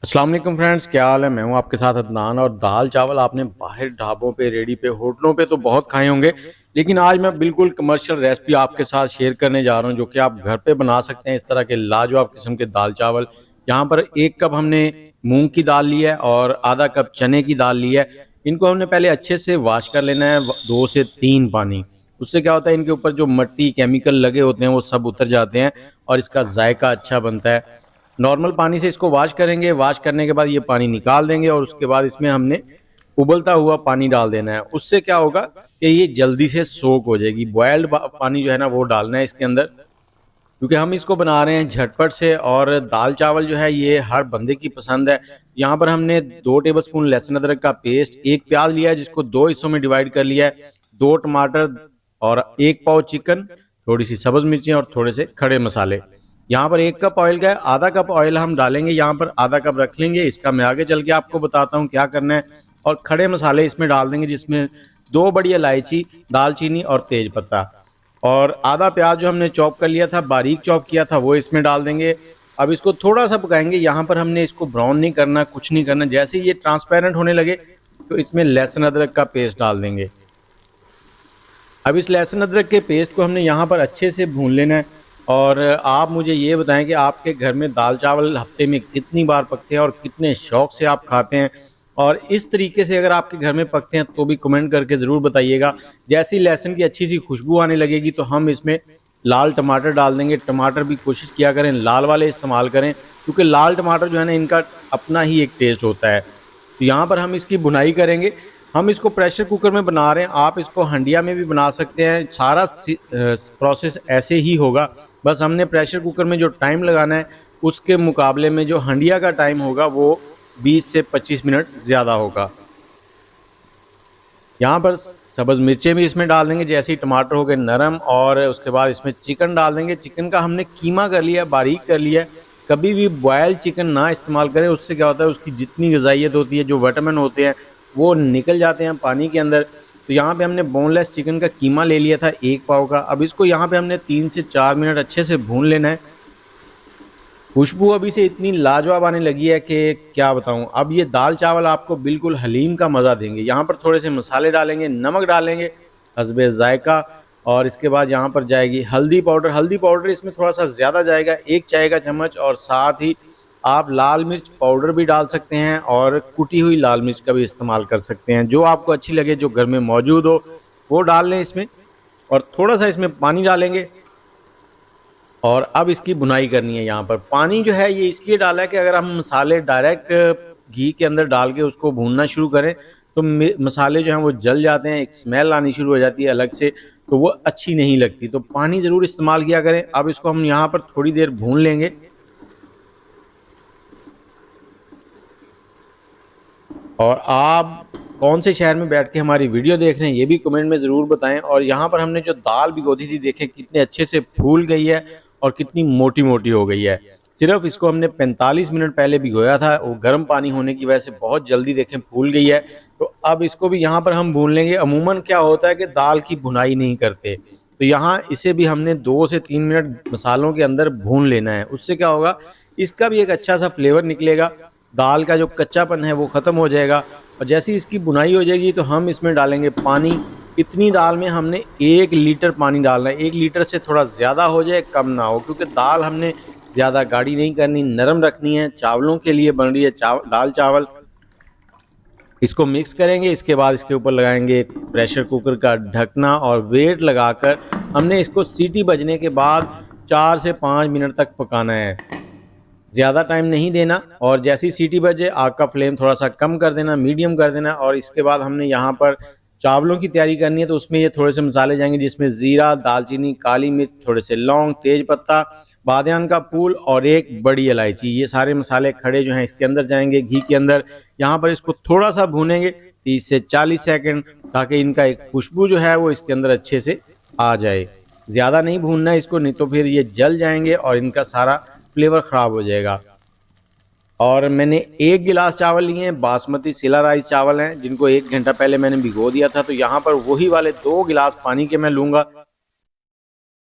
अस्सलाम वालेकुम फ्रेंड्स, क्या हाल है। मैं हूं आपके साथ अदनान। और दाल चावल आपने बाहर ढाबों पे, रेडी पे, होटलों पे तो बहुत खाए होंगे, लेकिन आज मैं बिल्कुल कमर्शियल रेसिपी आपके साथ शेयर करने जा रहा हूं जो कि आप घर पे बना सकते हैं। इस तरह के लाजवाब किस्म के दाल चावल। यहाँ पर 1 कप हमने मूंग की दाल ली है और आधा कप चने की दाल ली है। इनको हमने पहले अच्छे से वॉश कर लेना है 2 से 3 पानी। उससे क्या होता है, इनके ऊपर जो मट्टी केमिकल लगे होते हैं वो सब उतर जाते हैं और इसका जायका अच्छा बनता है। नॉर्मल पानी से इसको वॉश करेंगे। वॉश करने के बाद ये पानी निकाल देंगे और उसके बाद इसमें हमने उबलता हुआ पानी डाल देना है। उससे क्या होगा कि ये जल्दी से सोक हो जाएगी। बॉयल्ड पानी जो है ना वो डालना है इसके अंदर, क्योंकि हम इसको बना रहे हैं झटपट से। और दाल चावल जो है ये हर बंदे की पसंद है। यहाँ पर हमने 2 टेबलस्पून लहसुन अदरक का पेस्ट, 1 प्याज लिया है जिसको 2 हिस्सों में डिवाइड कर लिया है, 2 टमाटर और 1 पाव चिकन, थोड़ी सी सब्ज मिर्ची और थोड़े से खड़े मसाले। यहाँ पर 1 कप ऑयल का है, आधा कप ऑयल हम डालेंगे। यहाँ पर आधा कप रख लेंगे, इसका मैं आगे चल के आपको बताता हूँ क्या करना है। और खड़े मसाले इसमें डाल देंगे, जिसमें 2 बड़ी इलायची, दालचीनी और तेज पत्ता। और आधा प्याज जो हमने चॉप कर लिया था, बारीक चॉप किया था, वो इसमें डाल देंगे। अब इसको थोड़ा सा पकाएंगे। यहाँ पर हमने इसको ब्राउन नहीं करना, कुछ नहीं करना। जैसे ही ये ट्रांसपेरेंट होने लगे तो इसमें लहसुन अदरक का पेस्ट डाल देंगे। अब इस लहसुन अदरक के पेस्ट को हमने यहाँ पर अच्छे से भून लेना है। और आप मुझे ये बताएं कि आपके घर में दाल चावल हफ्ते में कितनी बार पकते हैं और कितने शौक से आप खाते हैं। और इस तरीके से अगर आपके घर में पकते हैं तो भी कमेंट करके ज़रूर बताइएगा। जैसे ही लहसुन की अच्छी सी खुशबू आने लगेगी तो हम इसमें लाल टमाटर डाल देंगे। टमाटर भी कोशिश किया करें लाल वाले इस्तेमाल करें, क्योंकि लाल टमाटर जो है ना इनका अपना ही एक टेस्ट होता है। तो यहाँ पर हम इसकी भुनाई करेंगे। हम इसको प्रेशर कुकर में बना रहे हैं, आप इसको हंडिया में भी बना सकते हैं। सारा प्रोसेस ऐसे ही होगा, बस हमने प्रेशर कुकर में जो टाइम लगाना है उसके मुकाबले में जो हंडिया का टाइम होगा वो 20 से 25 मिनट ज़्यादा होगा। यहाँ पर सब्ज़ मिर्चें भी इसमें डाल देंगे जैसे ही टमाटर हो गए नरम। और उसके बाद इसमें चिकन डाल देंगे। चिकन का हमने कीमा कर लिया, बारीक कर लिया। कभी भी बॉयल चिकन ना इस्तेमाल करें, उससे क्या होता है उसकी जितनी गजाइयत होती है, जो विटामिन होते हैं वो निकल जाते हैं पानी के अंदर। तो यहाँ पे हमने बोनलेस चिकन का कीमा ले लिया था 1 पाव का। अब इसको यहाँ पे हमने 3 से 4 मिनट अच्छे से भून लेना है। खुशबू अभी से इतनी लाजवाब आने लगी है कि क्या बताऊं। अब ये दाल चावल आपको बिल्कुल हलीम का मज़ा देंगे। यहाँ पर थोड़े से मसाले डालेंगे, नमक डालेंगे हस्बे जायका। और इसके बाद यहाँ पर जाएगी हल्दी पाउडर। हल्दी पाउडर इसमें थोड़ा सा ज़्यादा जाएगा, 1 चाय का चम्मच। और साथ ही आप लाल मिर्च पाउडर भी डाल सकते हैं और कुटी हुई लाल मिर्च का भी इस्तेमाल कर सकते हैं, जो आपको अच्छी लगे, जो घर में मौजूद हो वो डाल लें इसमें। और थोड़ा सा इसमें पानी डालेंगे और अब इसकी बुनाई करनी है। यहाँ पर पानी जो है ये इसलिए डाला है कि अगर हम मसाले डायरेक्ट घी के अंदर डाल के उसको भूनना शुरू करें तो मसाले जो हैं वो जल जाते हैं, एक स्मेल आनी शुरू हो जाती है अलग से, तो वो अच्छी नहीं लगती। तो पानी ज़रूर इस्तेमाल किया करें। अब इसको हम यहाँ पर थोड़ी देर भून लेंगे। और आप कौन से शहर में बैठ के हमारी वीडियो देख रहे हैं ये भी कमेंट में ज़रूर बताएं। और यहाँ पर हमने जो दाल भिगोई थी, देखें कितने अच्छे से फूल गई है और कितनी मोटी मोटी हो गई है। सिर्फ इसको हमने 45 मिनट पहले भिगोया था, वो गर्म पानी होने की वजह से बहुत जल्दी देखें फूल गई है। तो अब इसको भी यहाँ पर हम भून लेंगे। अमूमन क्या होता है कि दाल की भुनाई नहीं करते, तो यहाँ इसे भी हमने 2 से 3 मिनट मसालों के अंदर भून लेना है। उससे क्या होगा, इसका भी एक अच्छा सा फ्लेवर निकलेगा, दाल का जो कच्चापन है वो ख़त्म हो जाएगा। और जैसे ही इसकी बुनाई हो जाएगी तो हम इसमें डालेंगे पानी। इतनी दाल में हमने 1 लीटर पानी डालना है। 1 लीटर से थोड़ा ज़्यादा हो जाए, कम ना हो, क्योंकि दाल हमने ज़्यादा गाढ़ी नहीं करनी, नरम रखनी है। चावलों के लिए बन रही है दाल चावल। इसको मिक्स करेंगे, इसके बाद इसके ऊपर लगाएंगे प्रेशर कुकर का ढकना और वेट लगाकर हमने इसको सीटी बजने के बाद 4 से 5 मिनट तक पकाना है। ज़्यादा टाइम नहीं देना। और जैसी सीटी बजे आग का फ्लेम थोड़ा सा कम कर देना, मीडियम कर देना। और इसके बाद हमने यहाँ पर चावलों की तैयारी करनी है, तो उसमें ये थोड़े से मसाले जाएंगे, जिसमें ज़ीरा, दालचीनी, काली मिर्च, थोड़े से लौंग, तेज पत्ता, बादयान का फूल और 1 बड़ी इलायची। ये सारे मसाले खड़े जो हैं इसके अंदर जाएंगे घी के अंदर। यहाँ पर इसको थोड़ा सा भूनेंगे 30 से 40 सेकंड, ताकि इनका एक खुशबू जो है वो इसके अंदर अच्छे से आ जाए। ज़्यादा नहीं भूनना है इसको, नहीं तो फिर ये जल जाएंगे और इनका सारा फ्लेवर ख़राब हो जाएगा। और मैंने 1 गिलास चावल लिए हैं, बासमती सिला राइस चावल हैं, जिनको 1 घंटा पहले मैंने भिगो दिया था। तो यहाँ पर वही वाले 2 गिलास पानी के मैं लूँगा।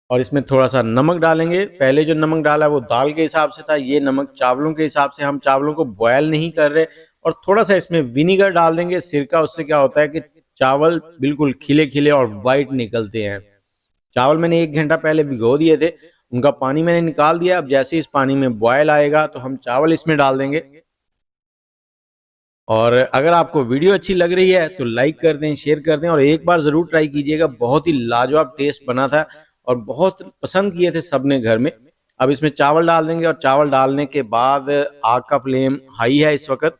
और इसमें थोड़ा सा नमक डालेंगे। पहले जो नमक डाला वो दाल के हिसाब से था, ये नमक चावलों के हिसाब से। हम चावलों को बॉयल नहीं कर रहे। और थोड़ा सा इसमें विनीगर डाल देंगे, सिरका। उससे क्या होता है कि चावल बिल्कुल खिले खिले और वाइट निकलते हैं। चावल मैंने 1 घंटा पहले भिगो दिए थे, उनका पानी मैंने निकाल दिया। अब जैसे इस पानी में बॉयल आएगा तो हम चावल इसमें डाल देंगे। और अगर आपको वीडियो अच्छी लग रही है तो लाइक कर दें, शेयर कर दें और एक बार ज़रूर ट्राई कीजिएगा। बहुत ही लाजवाब टेस्ट बना था और बहुत पसंद किए थे सबने घर में। अब इसमें चावल डाल देंगे और चावल डालने के बाद आग का फ्लेम हाई है इस वक्त।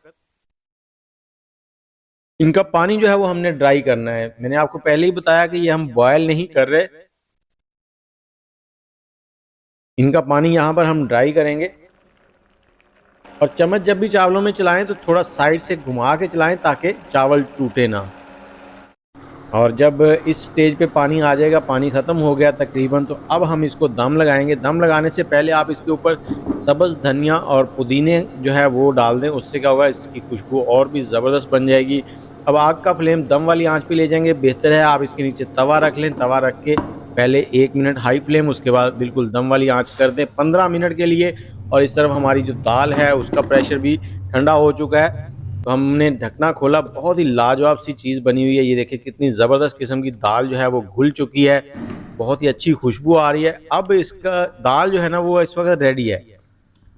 इनका पानी जो है वो हमने ड्राई करना है। मैंने आपको पहले ही बताया कि ये हम बॉयल नहीं कर रहे, इनका पानी यहाँ पर हम ड्राई करेंगे। और चम्मच जब भी चावलों में चलाएं तो थोड़ा साइड से घुमा के चलाएं ताकि चावल टूटे ना। और जब इस स्टेज पे पानी आ जाएगा, पानी ख़त्म हो गया तकरीबन, तो अब हम इसको दम लगाएंगे। दम लगाने से पहले आप इसके ऊपर सब्ज़ धनिया और पुदीने जो है वो डाल दें। उससे क्या होगा, इसकी खुशबू और भी ज़बरदस्त बन जाएगी। अब आग का फ्लेम दम वाली आंच पे ले जाएंगे। बेहतर है आप इसके नीचे तवा रख लें। तवा रख के पहले 1 मिनट हाई फ्लेम, उसके बाद बिल्कुल दम वाली आंच कर दें 15 मिनट के लिए। और इस तरफ हमारी जो दाल है उसका प्रेशर भी ठंडा हो चुका है। तो हमने ढकना खोला, बहुत ही लाजवाब सी चीज़ बनी हुई है। ये देखिए कितनी ज़बरदस्त किस्म की दाल जो है वो घुल चुकी है, बहुत ही अच्छी खुशबू आ रही है। अब इसका दाल जो है ना वो इस वक्त रेडी है।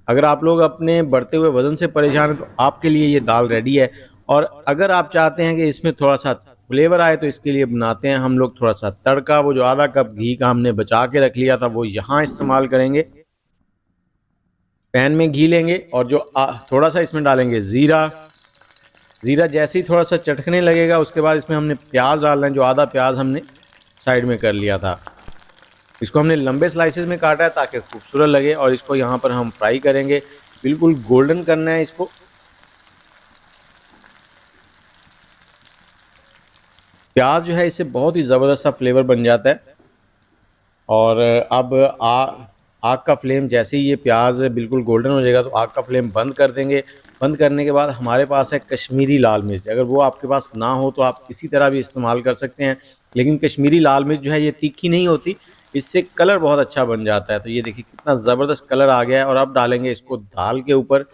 अगर आप लोग अपने बढ़ते हुए वज़न से परेशान हैं तो आपके लिए ये दाल रेडी है। और अगर आप चाहते हैं कि इसमें थोड़ा सा फ्लेवर आए तो इसके लिए बनाते हैं हम लोग थोड़ा सा तड़का। वो जो आधा कप घी का हमने बचा के रख लिया था वो यहाँ इस्तेमाल करेंगे। पैन में घी लेंगे और जो थोड़ा सा इसमें डालेंगे ज़ीरा। ज़ीरा जैसे ही थोड़ा सा चटकने लगेगा उसके बाद इसमें हमने प्याज डालना है। जो आधा प्याज हमने साइड में कर लिया था, इसको हमने लंबे स्लाइसेस में काटा है ताकि खूबसूरत लगे। और इसको यहाँ पर हम फ्राई करेंगे, बिल्कुल गोल्डन करना है इसको। प्याज जो है इससे बहुत ही ज़बरदस्त सा फ्लेवर बन जाता है। और अब आग का फ्लेम जैसे ही ये प्याज बिल्कुल गोल्डन हो जाएगा तो आग का फ्लेम बंद कर देंगे। बंद करने के बाद हमारे पास है कश्मीरी लाल मिर्च। अगर वो आपके पास ना हो तो आप किसी तरह भी इस्तेमाल कर सकते हैं, लेकिन कश्मीरी लाल मिर्च जो है ये तीखी नहीं होती, इससे कलर बहुत अच्छा बन जाता है। तो ये देखिए कितना ज़बरदस्त कलर आ गया है। और अब डालेंगे इसको दाल के ऊपर।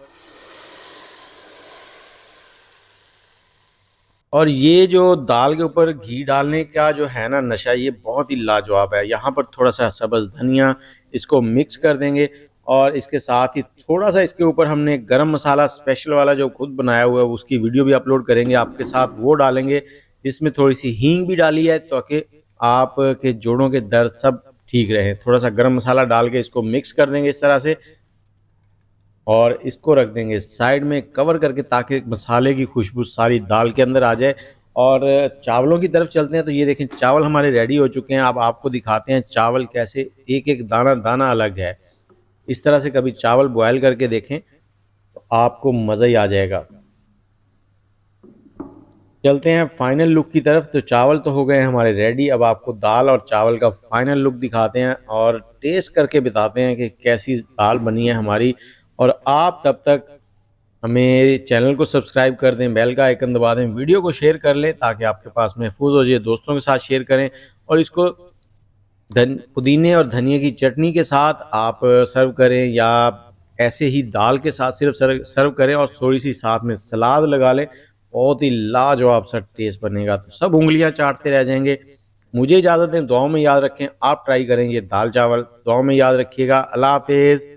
और ये जो दाल के ऊपर घी डालने का जो है ना नशा, ये बहुत ही लाजवाब है। यहाँ पर थोड़ा सा सब्ज़ धनिया, इसको मिक्स कर देंगे। और इसके साथ ही थोड़ा सा इसके ऊपर हमने गरम मसाला स्पेशल वाला जो खुद बनाया हुआ है उसकी वीडियो भी अपलोड करेंगे आपके साथ, वो डालेंगे। इसमें थोड़ी सी हींग भी डाली है ताकि आपके जोड़ों के दर्द सब ठीक रहे। थोड़ा सा गरम मसाला डाल के इसको मिक्स कर देंगे इस तरह से। और इसको रख देंगे साइड में कवर करके ताकि मसाले की खुशबू सारी दाल के अंदर आ जाए। और चावलों की तरफ चलते हैं। तो ये देखें चावल हमारे रेडी हो चुके हैं। अब आपको दिखाते हैं चावल कैसे एक एक दाना दाना अलग है। इस तरह से कभी चावल बॉयल करके देखें तो आपको मज़ा ही आ जाएगा। चलते हैं फाइनल लुक की तरफ। तो चावल तो हो गए हमारे रेडी। अब आपको दाल और चावल का फाइनल लुक दिखाते हैं और टेस्ट करके बताते हैं कि कैसी दाल बनी है हमारी। और आप तब तक हमें चैनल को सब्सक्राइब कर दें, बेल का आइकन दबा दें, वीडियो को शेयर कर लें ताकि आपके पास महफूज हो जाए। दोस्तों के साथ शेयर करें और इसको पुदीने और धनिया की चटनी के साथ आप सर्व करें, या ऐसे ही दाल के साथ सिर्फ सर्व करें और थोड़ी सी साथ में सलाद लगा लें। बहुत ही लाजवाब सा टेस्ट बनेगा, तो सब उंगलियां चाटते रह जाएंगे। मुझे इजाज़त दें, दुआओं में याद रखें। आप ट्राई करें ये दाल चावल, दुआओं में याद रखिएगा। अल्लाह हाफिज़।